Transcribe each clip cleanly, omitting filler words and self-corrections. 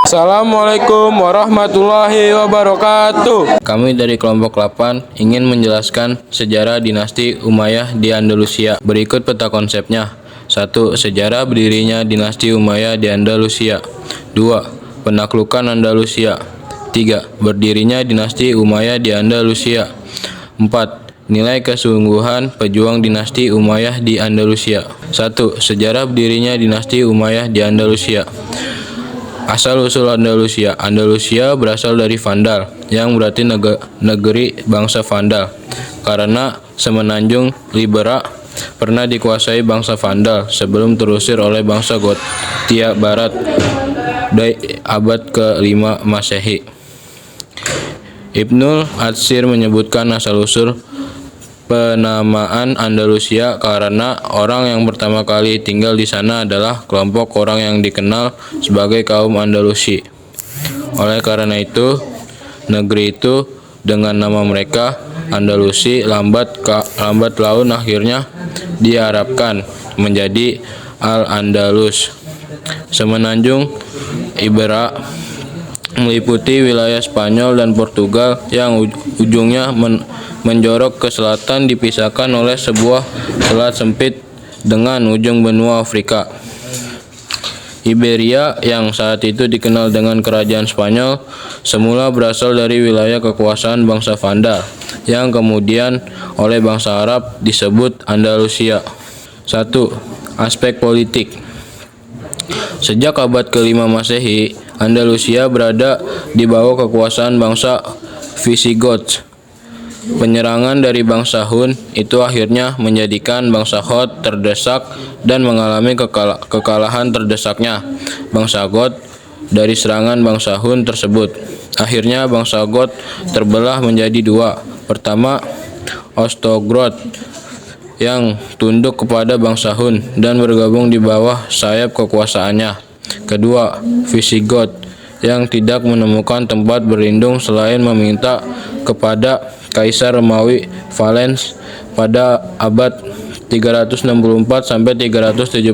Assalamualaikum warahmatullahi wabarakatuh. Kami dari kelompok 8 ingin menjelaskan sejarah dinasti Umayyah di Andalusia. Berikut peta konsepnya. 1. Sejarah berdirinya dinasti Umayyah di Andalusia. 2. Penaklukan Andalusia. 3. Berdirinya dinasti Umayyah di Andalusia. 4. Nilai kesungguhan pejuang dinasti Umayyah di Andalusia. 1. Sejarah berdirinya dinasti Umayyah di Andalusia. Asal-usul Andalusia. Andalusia berasal dari Vandal, yang berarti negeri bangsa Vandal. Karena semenanjung Libera pernah dikuasai bangsa Vandal sebelum terusir oleh bangsa Gothia Barat di abad ke-5 Masehi. Ibnul Atsir menyebutkan asal-usul penamaan Andalusia karena orang yang pertama kali tinggal di sana adalah kelompok orang yang dikenal sebagai kaum Andalusi. Oleh karena itu, negeri itu dengan nama mereka Andalusi lambat laun akhirnya diarabkan menjadi Al-Andalus. Semenanjung Ibera meliputi wilayah Spanyol dan Portugal yang ujungnya menjorok ke selatan dipisahkan oleh sebuah selat sempit dengan ujung benua Afrika. Iberia yang saat itu dikenal dengan kerajaan Spanyol semula berasal dari wilayah kekuasaan bangsa Vandal yang kemudian oleh bangsa Arab disebut Andalusia. 1. Aspek politik. Sejak abad ke-5 Masehi, Andalusia berada di bawah kekuasaan bangsa Visigoth. Penyerangan dari bangsa Hun itu akhirnya menjadikan bangsa Goth terdesak dan mengalami kekalahan terdesaknya bangsa Goth dari serangan bangsa Hun tersebut. Akhirnya bangsa Goth terbelah menjadi dua. Pertama, Ostrogoth yang tunduk kepada bangsa Hun dan bergabung di bawah sayap kekuasaannya. Kedua, Visigoth yang tidak menemukan tempat berlindung selain meminta kepada Kaisar Romawi Valens pada abad 364 sampai 378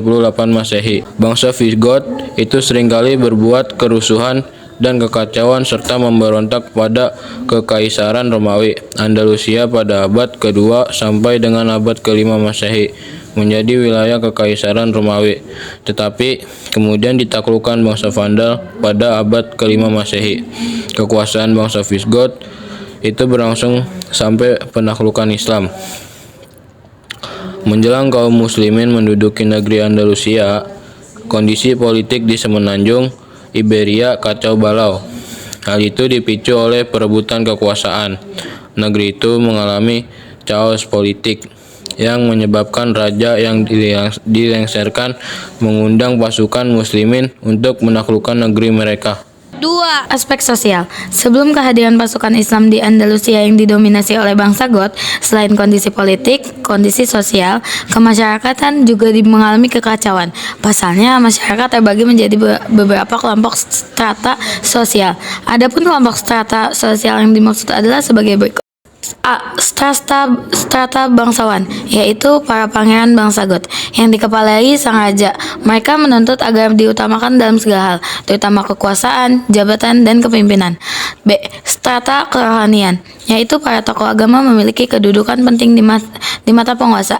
Masehi. Bangsa Visigoth itu seringkali berbuat kerusuhan dan kekacauan serta memberontak pada Kekaisaran Romawi. Andalusia pada abad kedua sampai dengan abad ke-5 Masehi menjadi wilayah Kekaisaran Romawi, tetapi kemudian ditaklukkan bangsa Vandal pada abad ke-5 Masehi. Kekuasaan bangsa Visigoth itu berlangsung sampai penaklukan Islam. Menjelang kaum muslimin menduduki negeri Andalusia, kondisi politik di semenanjung Iberia kacau balau. Hal itu dipicu oleh perebutan kekuasaan. Negeri itu mengalami chaos politik yang menyebabkan raja yang dilengsarkan mengundang pasukan muslimin untuk menaklukkan negeri mereka. 2. Aspek sosial. Sebelum kehadiran pasukan Islam di Andalusia yang didominasi oleh bangsa Goth, selain kondisi politik, kondisi sosial, kemasyarakatan juga mengalami kekacauan. Pasalnya, masyarakat terbagi menjadi beberapa kelompok strata sosial. Adapun kelompok strata sosial yang dimaksud adalah sebagai berikut. A. Strata bangsawan, yaitu para pangeran bangsa Goth yang dikepalai sang raja. Mereka menuntut agar diutamakan dalam segala hal, terutama kekuasaan, jabatan, dan kepemimpinan. B. Strata kerohanian, yaitu para tokoh agama memiliki kedudukan penting di mata penguasa.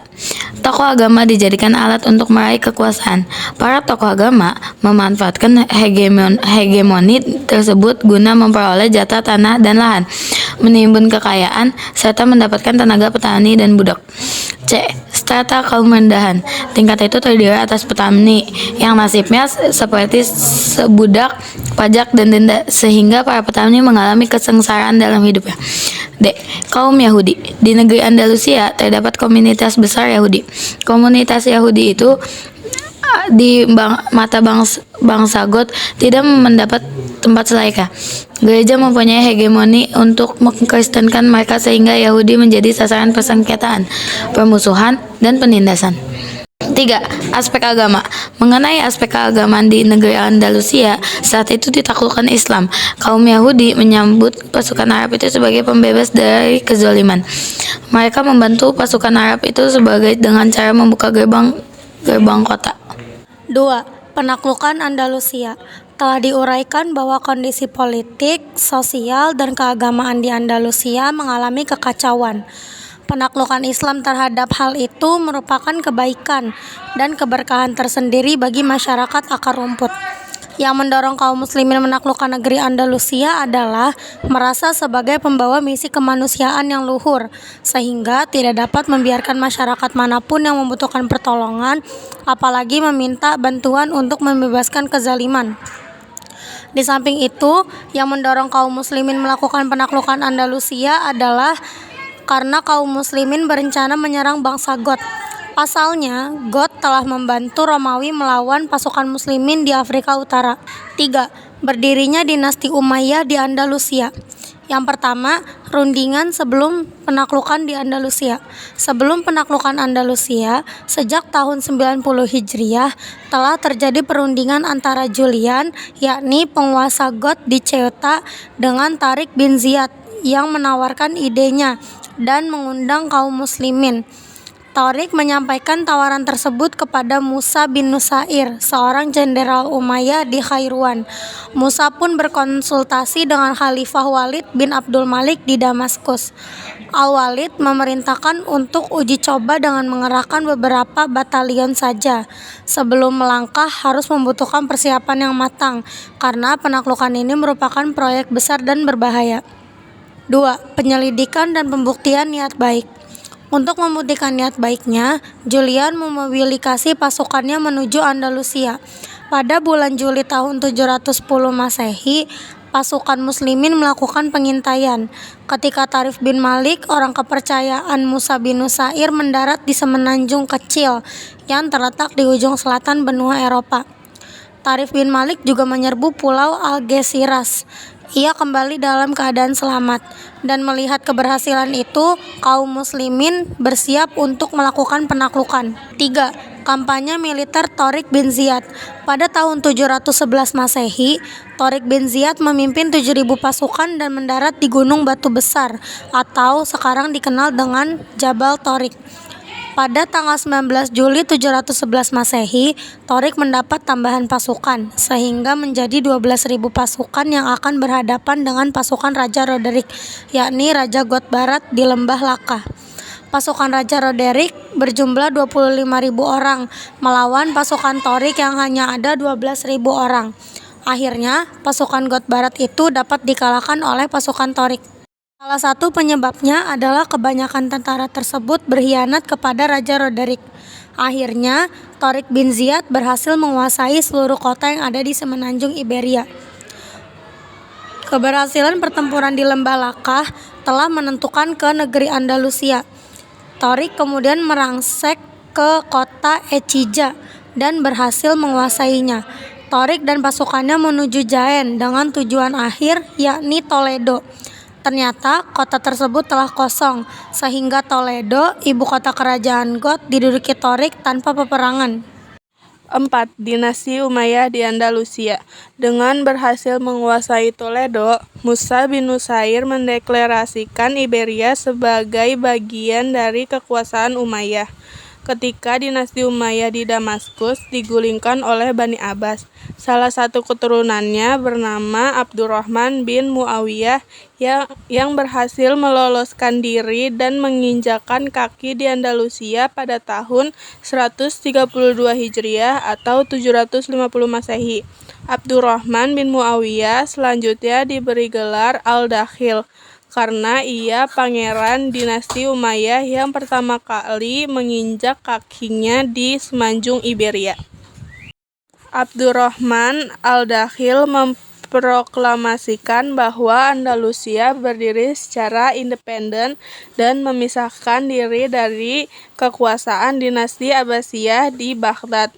Tokoh agama dijadikan alat untuk meraih kekuasaan. Para tokoh agama memanfaatkan hegemoni tersebut guna memperoleh jatah tanah dan lahan, menimbun kekayaan, serta mendapatkan tenaga petani dan budak. C. Strata kaum rendahan. Tingkat itu terdiri atas petani yang nasibnya seperti sebudak, pajak, dan denda, sehingga para petani mengalami kesengsaraan dalam hidupnya. D. Kaum Yahudi. Di negeri Andalusia terdapat komunitas besar Yahudi. Komunitas Yahudi itu di mata bangsa Goth tidak mendapat tempat selayaknya. Gereja mempunyai hegemoni untuk mengkristenkan mereka sehingga Yahudi menjadi sasaran persengketaan, permusuhan, dan penindasan. 3. Aspek agama. Mengenai aspek keagamaan di negeri Andalusia, saat itu ditaklukkan Islam. Kaum Yahudi menyambut pasukan Arab itu sebagai pembebas dari kezaliman. Mereka membantu pasukan Arab itu dengan cara membuka gerbang kota. 2. Penaklukan Andalusia. telah diuraikan bahwa kondisi politik, sosial, dan keagamaan di Andalusia mengalami kekacauan. Penaklukan Islam terhadap hal itu merupakan kebaikan dan keberkahan tersendiri bagi masyarakat akar rumput. Yang mendorong kaum muslimin menaklukkan negeri Andalusia adalah merasa sebagai pembawa misi kemanusiaan yang luhur, sehingga tidak dapat membiarkan masyarakat manapun yang membutuhkan pertolongan, apalagi meminta bantuan untuk membebaskan kezaliman. Di samping itu, yang mendorong kaum muslimin melakukan penaklukan Andalusia adalah karena kaum muslimin berencana menyerang bangsa Goth. Pasalnya, Goth telah membantu Romawi melawan pasukan muslimin di Afrika Utara. 3. Berdirinya dinasti Umayyah di Andalusia. Yang pertama, rundingan sebelum penaklukan di Andalusia. Sebelum penaklukan Andalusia, sejak tahun 90 Hijriah, telah terjadi perundingan antara Julian, yakni penguasa Goth di Ceuta, dengan Tariq bin Ziyad yang menawarkan idenya dan mengundang kaum muslimin. Tariq menyampaikan tawaran tersebut kepada Musa bin Nusair, seorang jenderal Umayyah di Khairuan. Musa pun berkonsultasi dengan Khalifah Walid bin Abdul Malik di Damaskus. Al-Walid memerintahkan untuk uji coba dengan mengerahkan beberapa batalion saja. Sebelum melangkah harus membutuhkan persiapan yang matang, karena penaklukan ini merupakan proyek besar dan berbahaya. 2. Penyelidikan dan pembuktian niat baik. Untuk membuktikan niat baiknya, Julian memobilisasi pasukannya menuju Andalusia. Pada bulan Juli tahun 710 Masehi, pasukan muslimin melakukan pengintaian. Ketika Tarif bin Malik, orang kepercayaan Musa bin Nusair, mendarat di semenanjung kecil yang terletak di ujung selatan benua Eropa. Tarif bin Malik juga menyerbu pulau Algeciras. Ia kembali dalam keadaan selamat, dan melihat keberhasilan itu, kaum muslimin bersiap untuk melakukan penaklukan. 3. Kampanye militer Tariq bin Ziyad. Pada tahun 711 Masehi, Tariq bin Ziyad memimpin 7.000 pasukan dan mendarat di Gunung Batu Besar, atau sekarang dikenal dengan Jabal Tariq. Pada tanggal 19 Juli 711 Masehi, Tariq mendapat tambahan pasukan, sehingga menjadi 12.000 pasukan yang akan berhadapan dengan pasukan Raja Roderick, yakni Raja Goth Barat di Lembah Laka. Pasukan Raja Roderick berjumlah 25.000 orang, melawan pasukan Tariq yang hanya ada 12.000 orang. Akhirnya, pasukan Goth Barat itu dapat dikalahkan oleh pasukan Tariq. Salah satu penyebabnya adalah kebanyakan tentara tersebut berkhianat kepada Raja Roderick. Akhirnya, Tariq bin Ziyad berhasil menguasai seluruh kota yang ada di semenanjung Iberia. Keberhasilan pertempuran di Lembah Laka telah menentukan ke negeri Andalusia. Tariq kemudian merangsek ke kota Ecija dan berhasil menguasainya. Tariq dan pasukannya menuju Jaen dengan tujuan akhir, yakni Toledo. Ternyata kota tersebut telah kosong, sehingga Toledo, ibu kota kerajaan Goth, diduduki Tariq tanpa peperangan. 4. Dinasti Umayyah di Andalusia. Dengan berhasil menguasai Toledo, Musa bin Nusair mendeklarasikan Iberia sebagai bagian dari kekuasaan Umayyah. Ketika dinasti Umayyah di Damaskus digulingkan oleh Bani Abbas, salah satu keturunannya bernama Abdurrahman bin Muawiyah yang berhasil meloloskan diri dan menginjakan kaki di Andalusia pada tahun 132 Hijriah atau 750 Masehi. Abdurrahman bin Muawiyah selanjutnya diberi gelar Al-Dakhil, karena ia pangeran dinasti Umayyah yang pertama kali menginjak kakinya di semenanjung Iberia. Abdurrahman Al-Dakhil memproklamasikan bahwa Andalusia berdiri secara independen dan memisahkan diri dari kekuasaan dinasti Abbasiyah di Baghdad.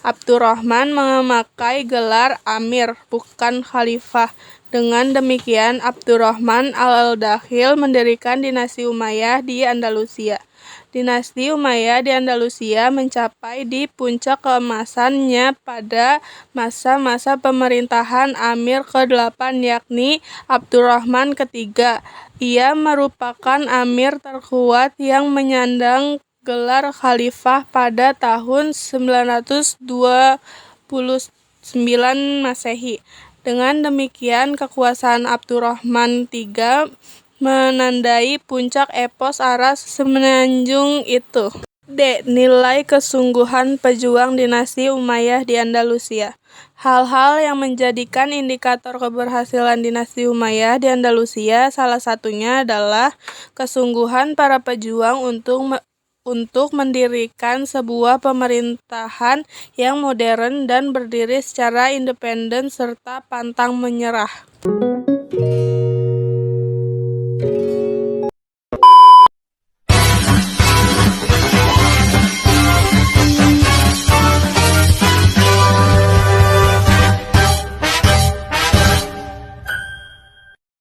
Abdurrahman memakai gelar Amir, bukan Khalifah. Dengan demikian, Abdurrahman Al-Dakhil mendirikan dinasti Umayyah di Andalusia. Dinasti Umayyah di Andalusia mencapai di puncak keemasannya pada masa-masa pemerintahan Amir ke-8, yakni Abdurrahman ketiga. Ia merupakan Amir terkuat yang menyandang gelar Khalifah pada tahun 927 9 Masehi. Dengan demikian, kekuasaan Abdurrahman III menandai puncak epos Aras semenanjung itu. D. Nilai kesungguhan pejuang dinasti Umayyah di Andalusia. Hal-hal yang menjadikan indikator keberhasilan dinasti Umayyah di Andalusia salah satunya adalah kesungguhan para pejuang untuk mendirikan sebuah pemerintahan yang modern dan berdiri secara independen serta pantang menyerah.